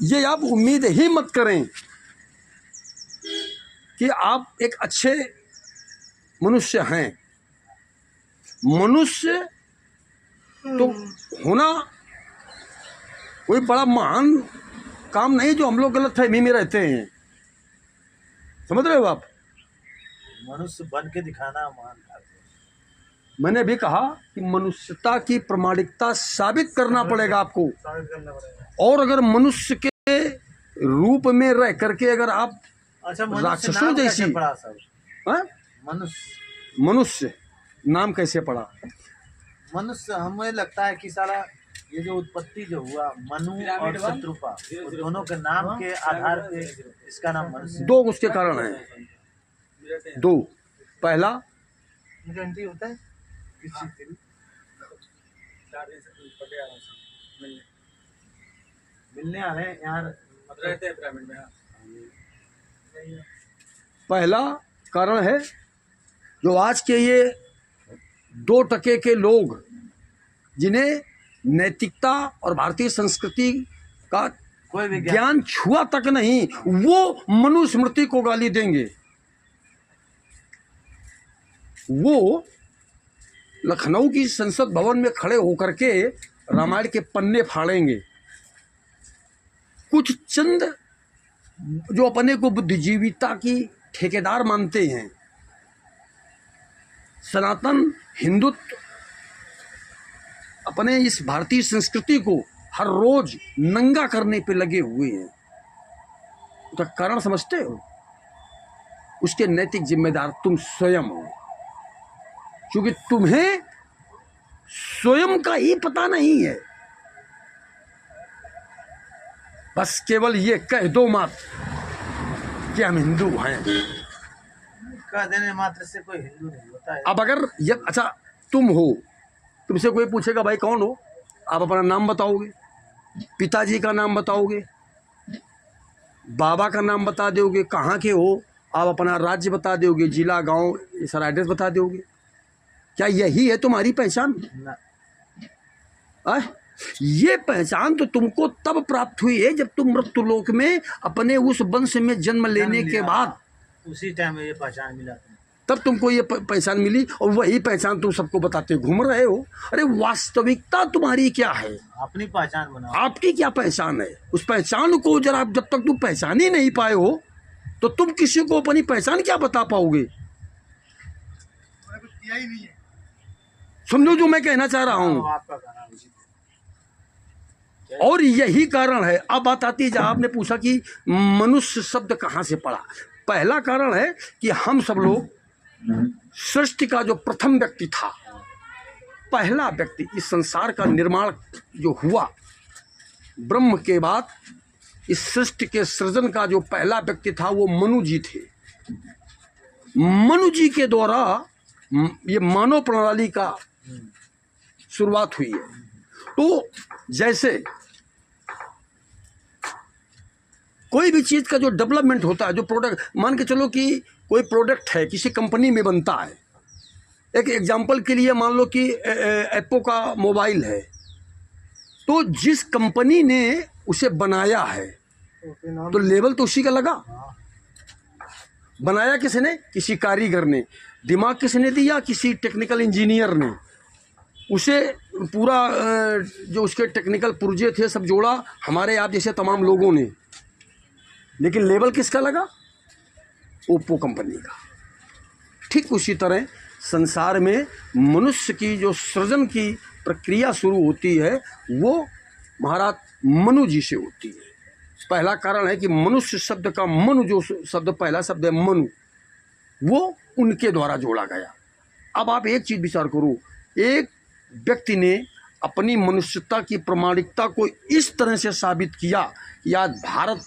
ये आप उम्मीद ही मत करें कि आप एक अच्छे मनुष्य हैं। मनुष्य तो होना कोई बड़ा महान काम नहीं जो हम लोग गलतफहमी में रहते हैं, समझ रहे हो आप? मनुष्य बन के दिखाना महान कार्य है। मैंने भी कहा कि मनुष्यता की प्रामाणिकता साबित करना पड़ेगा आपको। साबित करना पड़ेगा। और अगर मनुष्य के रूप में रह करके अगर आप अच्छा, राक्षसों जैसी पड़ा सब मनुष्य नाम कैसे पड़ा? मनुष्य हमें लगता है कि साला ये जो उत्पत्ति जो हुआ मनु और शत्रुपा, उस दोनों के नाम के आधार पे इसका नाम मनुष्य। दो उसके कारण हैं, दो। पहला होता है मिलने आ रहे हैं यार, रहते हैं पिरामिड में। पहला कारण है जो आज के ये 2% के लोग जिन्हें नैतिकता और भारतीय संस्कृति का कोई ज्ञान छुआ तक नहीं, वो मनुस्मृति को गाली देंगे। वो लखनऊ की संसद भवन में खड़े होकर के रामायण के पन्ने फाड़ेंगे। कुछ चंद जो अपने को बुद्धिजीविता की ठेकेदार मानते हैं, सनातन हिंदुत्व अपने इस भारतीय संस्कृति को हर रोज नंगा करने पे लगे हुए हैं। तो कारण समझते हो? उसके नैतिक जिम्मेदार तुम स्वयं हो, क्योंकि तुम्हें स्वयं का ही पता नहीं है। बस केवल ये कह दो मत कि हम हिंदू हैं। कह देने मात्र से कोई हिंदू नहीं होता है। अब अगर ये अच्छा तुम हो, तुमसे कोई पूछेगा भाई कौन हो, आप अपना नाम बताओगे, पिताजी का नाम बताओगे, बाबा का नाम बता दोगे, कहाँ के हो, आप अपना राज्य बता दोगे, जिला गांव ये सारा एड्रेस बता दोगे। क्या यही है तुम्हारी पहचान? ये पहचान तो तुमको तब प्राप्त हुई है जब तुम मृत्युलोक में अपने उस वंश में जन्म लेने के बाद, उसी टाइम में ये पहचान मिला, तब तुमको ये पहचान मिली। और वही पहचान तुम सबको बताते घूम रहे हो। अरे वास्तविकता तुम्हारी क्या है? अपनी पहचान बनाओ। आपकी क्या पहचान है? उस पहचान को जरा जब तक तुम पहचान ही नहीं पाए हो तो तुम किसी को अपनी पहचान क्या बता पाओगे? समझो जो मैं कहना चाह रहा हूं। और यही कारण है। अब बात आती है जहां आपने पूछा कि मनुष्य शब्द कहां से पड़ा। पहला कारण है कि हम सब लोग सृष्टि का जो प्रथम व्यक्ति था, पहला व्यक्ति, इस संसार का निर्माण जो हुआ ब्रह्म के बाद, इस सृष्टि के सृजन का जो पहला व्यक्ति था वो मनु जी थे। मनु जी के द्वारा ये मानव प्रणाली का शुरुआत हुई है। तो जैसे कोई भी चीज़ का जो डेवलपमेंट होता है, जो प्रोडक्ट, मान के चलो कि कोई प्रोडक्ट है किसी कंपनी में बनता है। एक एग्जांपल के लिए मान लो कि एप्पो का मोबाइल है, तो जिस कंपनी ने उसे बनाया है तो लेबल तो उसी का लगा। बनाया किसने? किसी कारीगर ने। दिमाग किसने दिया? किसी टेक्निकल इंजीनियर ने। उसे पूरा जो उसके टेक्निकल पुर्जे थे सब जोड़ा हमारे आप जैसे तमाम लोगों ने। लेकिन लेबल किसका लगा? ओप्पो कंपनी का। ठीक उसी तरह संसार में मनुष्य की जो सृजन की प्रक्रिया शुरू होती है वो महाराज मनु जी से होती है। पहला कारण है कि मनुष्य शब्द का मनु, जो शब्द पहला शब्द है मनु, वो उनके द्वारा जोड़ा गया। अब आप एक चीज़ विचार करो, एक व्यक्ति ने अपनी मनुष्यता की प्रामाणिकता को इस तरह से साबित किया कि आज भारत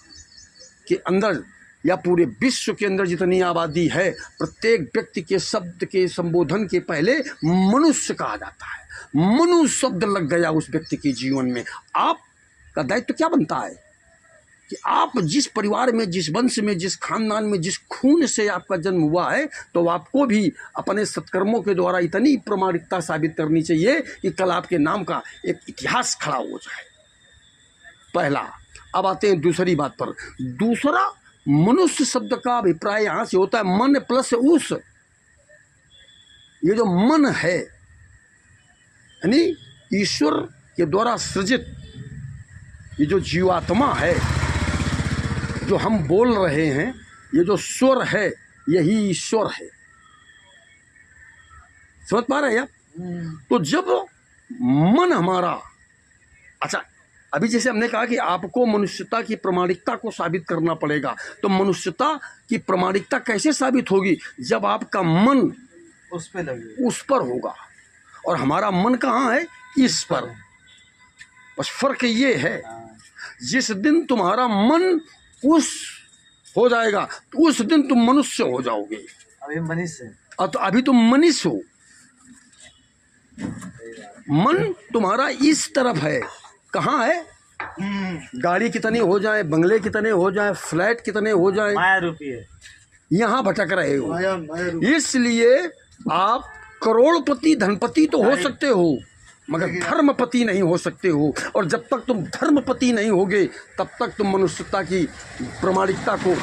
के अंदर या पूरे विश्व के अंदर जितनी आबादी है, प्रत्येक व्यक्ति के शब्द के संबोधन के पहले मनुष्य कहा जाता है। मनु शब्द लग गया उस व्यक्ति के जीवन में। आपका दायित्व क्या बनता है कि आप जिस परिवार में, जिस वंश में, जिस खानदान में, जिस खून से आपका जन्म हुआ है, तो आपको भी अपने सत्कर्मों के द्वारा इतनी प्रामाणिकता साबित करनी चाहिए कि कल आपके नाम का एक इतिहास खड़ा हो जाए। पहला। अब आते हैं दूसरी बात पर। दूसरा, मनुष्य शब्द का अभिप्राय यहाँ से होता है मन प्लस उस। ये जो मन है यानी ईश्वर के द्वारा सृजित ये जो जीवात्मा है, जो हम बोल रहे हैं, ये जो स्वर है यही ईश्वर है। समझ पा रहे हैं आप? तो जब मन हमारा, अच्छा अभी जैसे हमने कहा कि आपको मनुष्यता की प्रामाणिकता को साबित करना पड़ेगा, तो मनुष्यता की प्रामाणिकता कैसे साबित होगी? जब आपका मन उस पे लगे, उस पर होगा, और हमारा मन कहाँ है? इस पर। बस फर्क ये है, जिस दिन तुम्हारा मन उस हो जाएगा तो उस दिन तुम मनुष्य हो जाओगे। अभी मनीष है, और तो अभी तुम मनुष्य हो। मन तुम्हारा इस तरफ है। कहाँ है? गाड़ी कितनी हो जाए, बंगले कितने हो जाए, फ्लैट कितने हो जाए, माया रूपी है, यहाँ भटक रहे हो। इसलिए आप करोड़पति धनपति तो हो सकते हो, मगर धर्मपति नहीं हो सकते हो। और जब तक तुम धर्मपति नहीं होगे तब तक तुम मनुष्यता की प्रामाणिकता को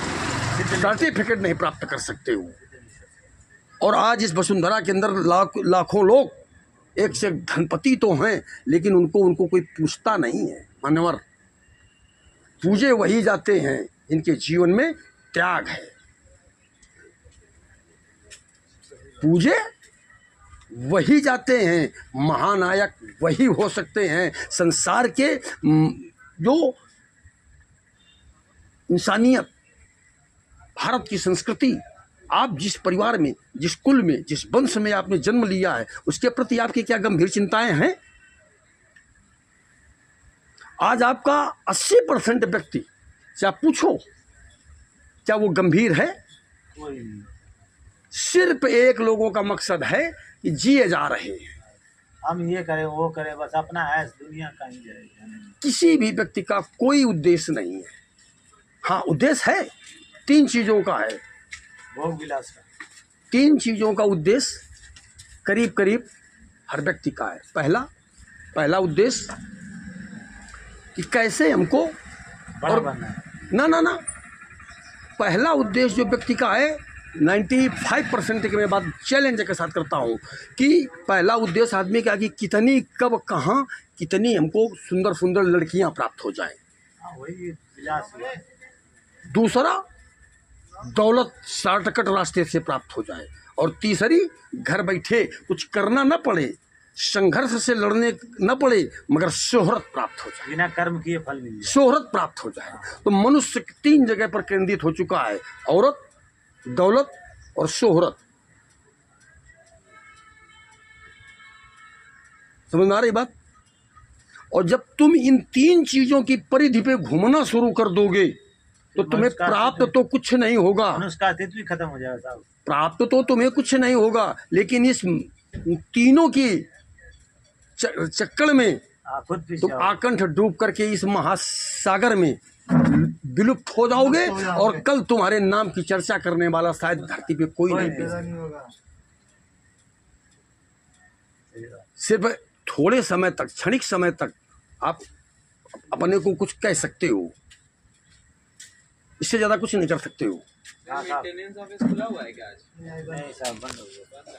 सर्टिफिकेट नहीं प्राप्त कर सकते हो। और आज इस वसुंधरा के अंदर लाखों लोग एक से एक धनपति तो हैं, लेकिन उनको कोई पूछता नहीं है। मानवर पूजे वही जाते हैं इनके जीवन में त्याग है। पूजे वही जाते हैं, महानायक वही हो सकते हैं। संसार के जो इंसानियत, भारत की संस्कृति, आप जिस परिवार में, जिस कुल में, जिस वंश में आपने जन्म लिया है, उसके प्रति आपकी क्या गंभीर चिंताएं हैं? आज आपका 80% व्यक्ति से आप पूछो क्या वो गंभीर है? कोई नहीं। सिर्फ एक लोगों का मकसद है कि जिए जा रहे हैं। हम ये करें वो करें, बस अपना ऐश दुनिया का ही जाएगा। किसी भी व्यक्ति का कोई उद्देश्य नहीं है। हाँ, उद्देश्य है, 3 चीज़ों का है। भोग विलास का 3 चीज़ों का उद्देश्य करीब करीब हर व्यक्ति का है। पहला उद्देश्य कि कैसे हमको बड़ा बनना है। ना पहला उद्देश्य जो व्यक्ति का है, 95% की मैं बात चैलेंज के साथ करता हूँ कि पहला उद्देश्य आदमी का कि कितनी, कब, कहाँ, कितनी हमको सुंदर सुंदर लड़कियाँ प्राप्त हो जाएं। हाँ, वही विलास है। दूसरा, दौलत शॉर्टकट रास्ते से प्राप्त हो जाए। और तीसरी, घर बैठे कुछ करना न पड़े, संघर्ष से लड़ने न पड़े, मगर शोहरत प्राप्त हो जाए, बिना कर्म किए फल मिल जाए। शोहरत प्राप्त हो जाए। तो मनुष्य 3 जगह पर केंद्रित हो चुका है, औरत, दौलत और शोहरत। समझ में आ रही बात? और जब तुम इन 3 चीजों की परिधि पे घूमना शुरू कर दोगे तो तुम्हें प्राप्त तो कुछ नहीं होगा। मनुष्य का अस्तित्व भी खत्म हो जाएगा साहब। प्राप्त तो तुम्हें कुछ नहीं होगा, लेकिन इस तीनों की चक्कर में खुद भी तुम आकंठ डूब करके इस महासागर में विलुप्त हो जाओगे, और कल तुम्हारे नाम की चर्चा करने वाला शायद धरती पे कोई नहीं होगा। सिर्फ थोड़े समय तक, क्षणिक समय तक आप अपने को कुछ कह सकते हो, इससे ज्यादा कुछ नहीं कर सकते हो। मेंटेनेंस ऑफिस खुला हुआ है क्या आज? नहीं साहब, बंद हो गया।